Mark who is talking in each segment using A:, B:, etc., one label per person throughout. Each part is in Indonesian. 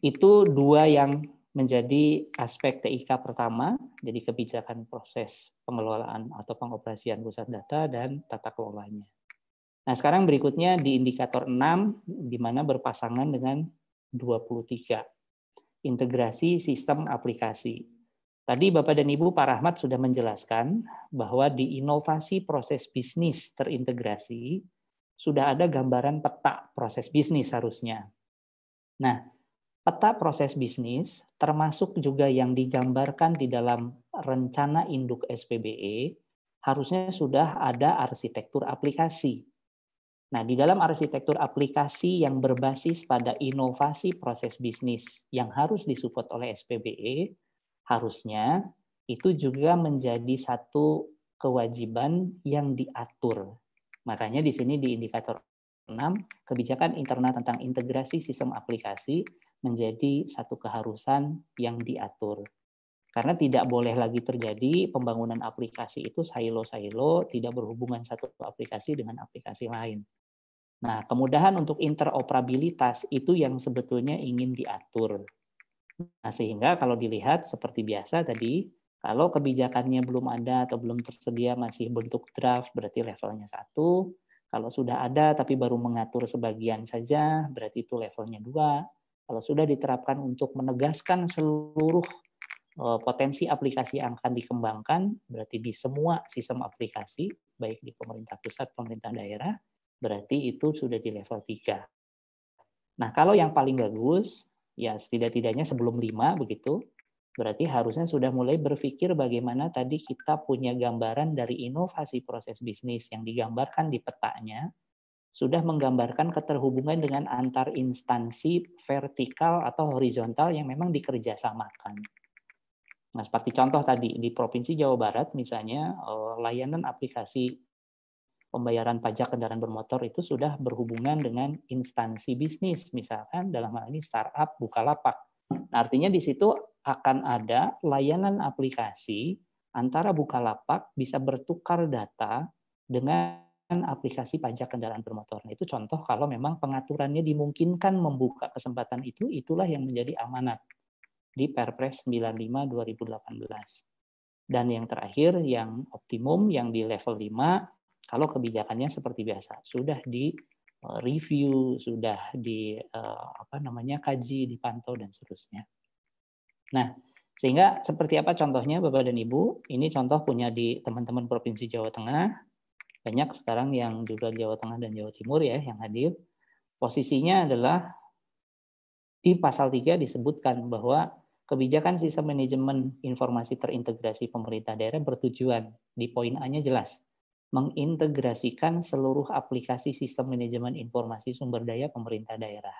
A: Itu dua yang menjadi aspek TIK pertama, jadi kebijakan proses pengelolaan atau pengoperasian pusat data dan tata kelolanya. Nah, sekarang berikutnya di indikator 6, di mana berpasangan dengan 23, integrasi sistem aplikasi. Tadi Bapak dan Ibu Pak Rahmat sudah menjelaskan bahwa di inovasi proses bisnis terintegrasi, sudah ada gambaran peta proses bisnis harusnya. Nah, peta proses bisnis termasuk juga yang digambarkan di dalam rencana induk SPBE harusnya sudah ada arsitektur aplikasi. Nah, di dalam arsitektur aplikasi yang berbasis pada inovasi proses bisnis yang harus disupport oleh SPBE, harusnya itu juga menjadi satu kewajiban yang diatur. Makanya di sini di indikator 6, kebijakan internal tentang integrasi sistem aplikasi menjadi satu keharusan yang diatur. Karena tidak boleh lagi terjadi pembangunan aplikasi itu silo-silo, tidak berhubungan satu aplikasi dengan aplikasi lain. Nah, kemudahan untuk interoperabilitas itu yang sebetulnya ingin diatur. Nah, sehingga kalau dilihat seperti biasa tadi, kalau kebijakannya belum ada atau belum tersedia masih bentuk draft, berarti levelnya 1. Kalau sudah ada tapi baru mengatur sebagian saja, berarti itu levelnya 2. Kalau sudah diterapkan untuk menegaskan seluruh potensi aplikasi yang akan dikembangkan, berarti di semua sistem aplikasi, baik di pemerintah pusat, pemerintah daerah, berarti itu sudah di level 3. Nah, kalau yang paling bagus, ya setidak-tidaknya sebelum 5 begitu, berarti harusnya sudah mulai berpikir bagaimana tadi kita punya gambaran dari inovasi proses bisnis yang digambarkan di petanya, sudah menggambarkan keterhubungan dengan antar instansi vertikal atau horizontal yang memang dikerjasamakan. Nah, seperti contoh tadi, di Provinsi Jawa Barat misalnya, layanan aplikasi pembayaran pajak kendaraan bermotor itu sudah berhubungan dengan instansi bisnis, misalkan dalam hal ini startup Bukalapak. Nah, artinya di situ akan ada layanan aplikasi antara Bukalapak bisa bertukar data dengan aplikasi pajak kendaraan bermotor. Nah, itu contoh kalau memang pengaturannya dimungkinkan membuka kesempatan itu, itulah yang menjadi amanat di Perpres 95 2018. Dan yang terakhir, yang optimum, yang di level 5, kalau kebijakannya seperti biasa, sudah di review, sudah di kaji, dipantau dan seterusnya. Nah, sehingga seperti apa contohnya Bapak dan Ibu? Ini contoh punya di teman-teman Provinsi Jawa Tengah. Banyak sekarang yang juga Jawa Tengah dan Jawa Timur ya yang hadir. Posisinya adalah di pasal 3 disebutkan bahwa kebijakan sistem manajemen informasi terintegrasi pemerintah daerah bertujuan, di poin A-nya jelas, mengintegrasikan seluruh aplikasi sistem manajemen informasi sumber daya pemerintah daerah,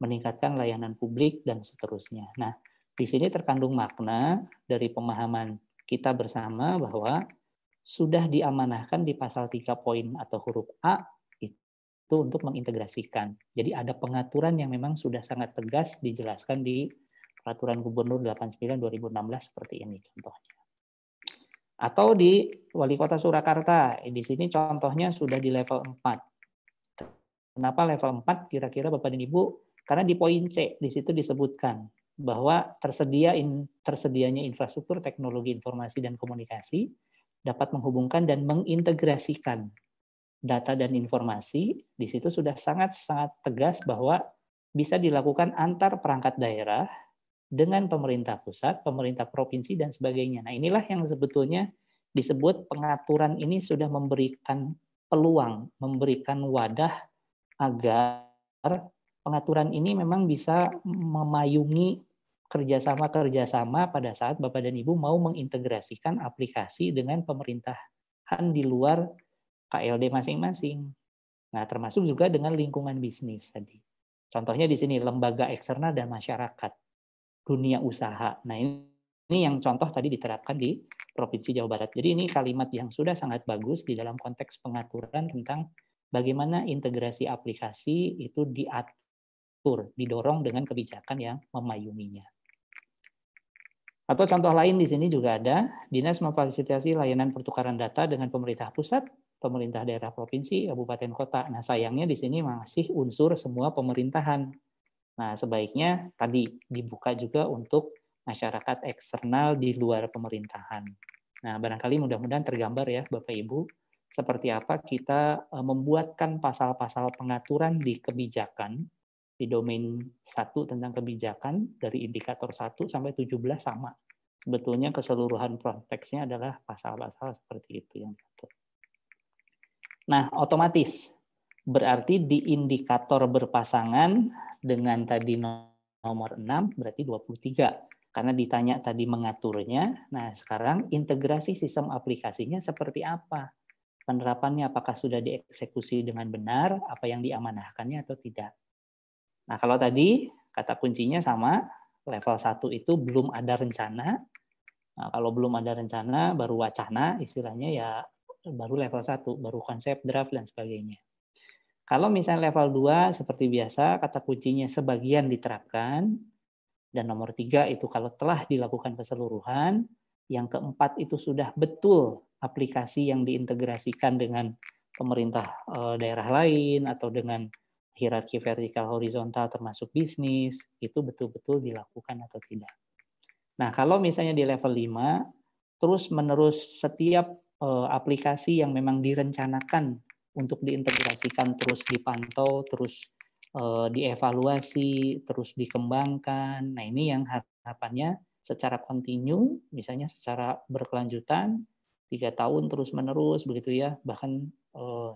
A: meningkatkan layanan publik, dan seterusnya. Nah, di sini terkandung makna dari pemahaman kita bersama bahwa sudah diamanahkan di pasal 3 poin atau huruf A itu untuk mengintegrasikan. Jadi ada pengaturan yang memang sudah sangat tegas dijelaskan di Peraturan Gubernur 89 2016 seperti ini contohnya. Atau di Wali Kota Surakarta, di sini contohnya sudah di level 4. Kenapa level 4 kira-kira Bapak dan Ibu? Karena di poin C di situ disebutkan bahwa tersedianya infrastruktur teknologi informasi dan komunikasi dapat menghubungkan dan mengintegrasikan data dan informasi. Di situ sudah sangat-sangat tegas bahwa bisa dilakukan antar perangkat daerah dengan pemerintah pusat, pemerintah provinsi, dan sebagainya. Nah, inilah yang sebetulnya disebut pengaturan ini sudah memberikan peluang, memberikan wadah agar pengaturan ini memang bisa memayungi kerjasama-kerjasama pada saat Bapak dan Ibu mau mengintegrasikan aplikasi dengan pemerintahan di luar KLD masing-masing. Nah, termasuk juga dengan lingkungan bisnis tadi. Contohnya di sini lembaga eksternal dan masyarakat, dunia usaha. Nah, ini yang contoh tadi diterapkan di Provinsi Jawa Barat. Jadi ini kalimat yang sudah sangat bagus di dalam konteks pengaturan tentang bagaimana integrasi aplikasi itu diatur, didorong dengan kebijakan yang memayunginya. Atau contoh lain di sini juga ada, Dinas memfasilitasi layanan pertukaran data dengan pemerintah pusat, pemerintah daerah provinsi, kabupaten kota. Nah, sayangnya di sini masih unsur semua pemerintahan. Nah, sebaiknya tadi dibuka juga untuk masyarakat eksternal di luar pemerintahan. Nah, barangkali mudah-mudahan tergambar ya Bapak Ibu, seperti apa kita membuatkan pasal-pasal pengaturan di kebijakan di domain 1 tentang kebijakan dari indikator 1 sampai 17 sama. Sebetulnya keseluruhan konteksnya adalah pasal-pasal seperti itu yang diatur. Nah, otomatis berarti di indikator berpasangan dengan tadi nomor 6 berarti 23. Karena ditanya tadi mengaturnya, nah sekarang integrasi sistem aplikasinya seperti apa? Penerapannya apakah sudah dieksekusi dengan benar, apa yang diamanahkannya atau tidak. Nah, kalau tadi kata kuncinya sama, level 1 itu belum ada rencana. Nah, kalau belum ada rencana, baru wacana, istilahnya ya baru level 1, baru konsep, draft, dan sebagainya. Kalau misalnya level 2, seperti biasa, kata kuncinya sebagian diterapkan, dan nomor 3 itu kalau telah dilakukan keseluruhan, yang keempat itu sudah betul aplikasi yang diintegrasikan dengan pemerintah daerah lain, atau dengan hierarki vertikal horizontal termasuk bisnis, itu betul-betul dilakukan atau tidak. Nah, kalau misalnya di level 5, terus-menerus setiap aplikasi yang memang direncanakan untuk diintegrasikan terus dipantau, terus dievaluasi, terus dikembangkan. Nah, ini yang harapannya secara kontinu, misalnya secara berkelanjutan, 3 tahun terus-menerus begitu ya, bahkan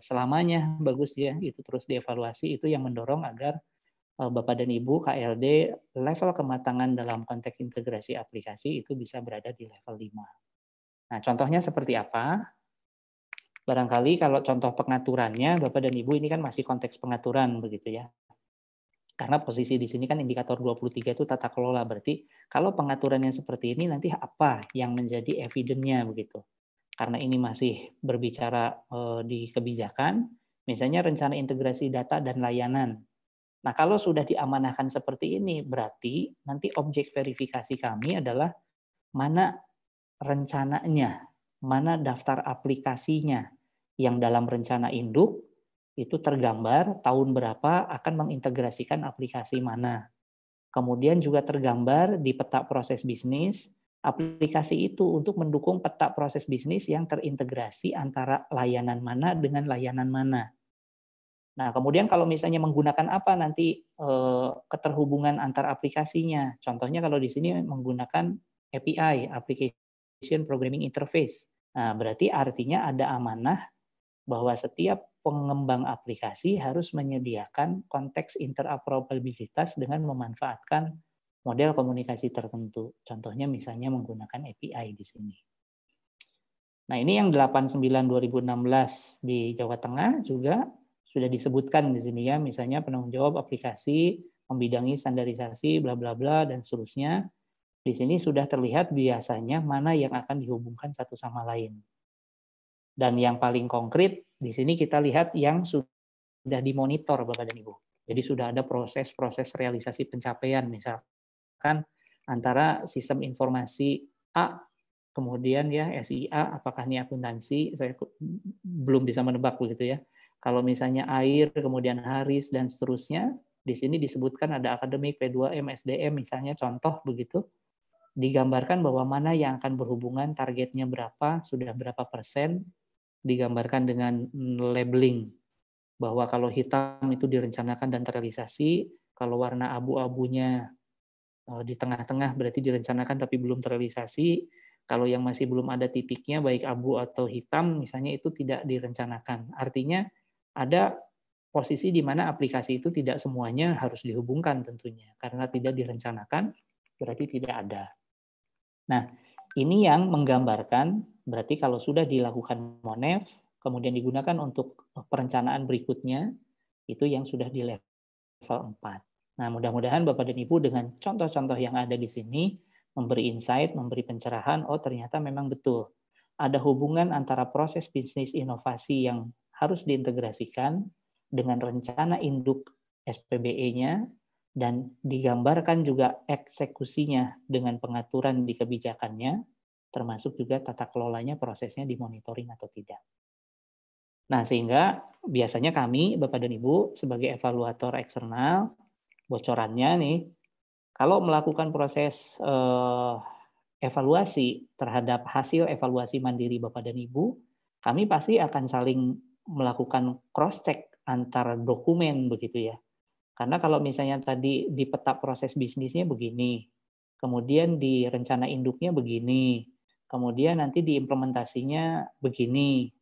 A: selamanya bagus ya, itu terus dievaluasi, itu yang mendorong agar Bapak dan Ibu KLD level kematangan dalam konteks integrasi aplikasi itu bisa berada di level 5. Nah, contohnya seperti apa? Barangkali kalau contoh pengaturannya, Bapak dan Ibu ini kan masih konteks pengaturan begitu ya. Karena posisi di sini kan indikator 23 itu tata kelola, berarti kalau pengaturannya seperti ini nanti apa yang menjadi evidence-nya begitu. Karena ini masih berbicara di kebijakan, misalnya rencana integrasi data dan layanan. Nah, kalau sudah diamanahkan seperti ini, berarti nanti objek verifikasi kami adalah mana rencananya, mana daftar aplikasinya yang dalam rencana induk itu tergambar tahun berapa akan mengintegrasikan aplikasi mana. Kemudian juga tergambar di peta proses bisnis, aplikasi itu untuk mendukung peta proses bisnis yang terintegrasi antara layanan mana dengan layanan mana. Nah, kemudian kalau misalnya menggunakan apa nanti keterhubungan antar aplikasinya. Contohnya kalau di sini menggunakan API, Application Programming Interface. Nah, berarti artinya ada amanah bahwa setiap pengembang aplikasi harus menyediakan konteks interoperabilitas dengan memanfaatkan model komunikasi tertentu. Contohnya misalnya menggunakan API di sini. Nah, ini yang 89/2016 di Jawa Tengah juga sudah disebutkan di sini ya, misalnya penanggung jawab aplikasi membidangi standarisasi bla bla bla dan seterusnya. Di sini sudah terlihat biasanya mana yang akan dihubungkan satu sama lain. Dan yang paling konkret di sini kita lihat yang sudah dimonitor Bapak dan Ibu. Jadi sudah ada proses-proses realisasi pencapaian, misalkan antara sistem informasi A kemudian ya SIA, apakah ini akuntansi, saya belum bisa menebak begitu ya. Kalau misalnya air, kemudian Haris, dan seterusnya, di sini disebutkan ada akademik, P2M, SDM, misalnya contoh begitu, digambarkan bahwa mana yang akan berhubungan, targetnya berapa, sudah berapa persen, digambarkan dengan labeling, bahwa kalau hitam itu direncanakan dan terrealisasi, kalau warna abu-abunya di tengah-tengah berarti direncanakan tapi belum terrealisasi. Kalau yang masih belum ada titiknya, baik abu atau hitam, misalnya itu tidak direncanakan. Artinya ada posisi di mana aplikasi itu tidak semuanya harus dihubungkan tentunya. Karena tidak direncanakan, berarti tidak ada. Nah, ini yang menggambarkan, berarti kalau sudah dilakukan MONEF, kemudian digunakan untuk perencanaan berikutnya, itu yang sudah di level 4. Nah, mudah-mudahan Bapak dan Ibu dengan contoh-contoh yang ada di sini memberi insight, memberi pencerahan, oh ternyata memang betul. Ada hubungan antara proses bisnis inovasi yang harus diintegrasikan dengan rencana induk SPBE-nya dan digambarkan juga eksekusinya dengan pengaturan di kebijakannya, termasuk juga tata kelolanya, prosesnya dimonitoring atau tidak. Nah, sehingga biasanya kami, Bapak dan Ibu, sebagai evaluator eksternal, bocorannya nih, kalau melakukan proses evaluasi terhadap hasil evaluasi mandiri Bapak dan Ibu, kami pasti akan saling melakukan cross check antar dokumen begitu ya. Karena kalau misalnya tadi di peta proses bisnisnya begini, kemudian di rencana induknya begini, kemudian nanti di implementasinya begini.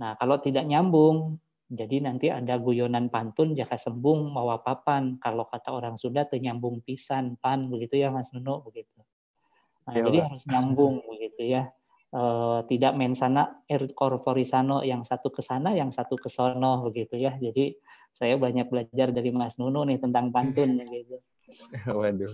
A: Nah, kalau tidak nyambung, jadi nanti ada guyonan pantun jaka sembung mawa papan. Kalau kata orang Sunda teu nyambung pisan pan begitu ya Mas Nuno begitu. Nah,
B: Iya,
A: jadi
B: Pak.
A: harus nyambung begitu ya. Tidak mensana corpore sano, yang satu ke sana, yang satu ke sono begitu ya. Jadi saya banyak belajar dari Mas Nuno nih tentang pantun gitu.
B: Waduh.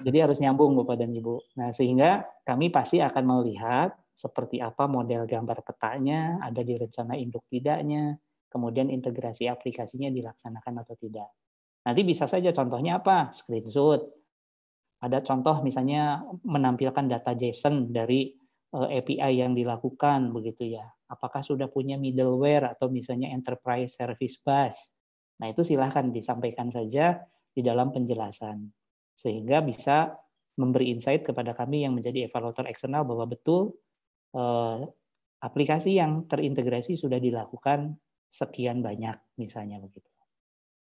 A: Jadi harus nyambung Bapak dan Ibu. Nah, sehingga kami pasti akan melihat seperti apa model gambar petanya, ada di rencana induk tidaknya, kemudian integrasi aplikasinya dilaksanakan atau tidak. Nanti bisa saja contohnya apa? Screenshot. Ada contoh misalnya menampilkan data JSON dari API yang dilakukan begitu ya. Apakah sudah punya middleware atau misalnya enterprise service bus. Nah, itu silahkan disampaikan saja di dalam penjelasan. Sehingga bisa memberi insight kepada kami yang menjadi evaluator eksternal bahwa betul aplikasi yang terintegrasi sudah dilakukan sekian banyak misalnya begitu.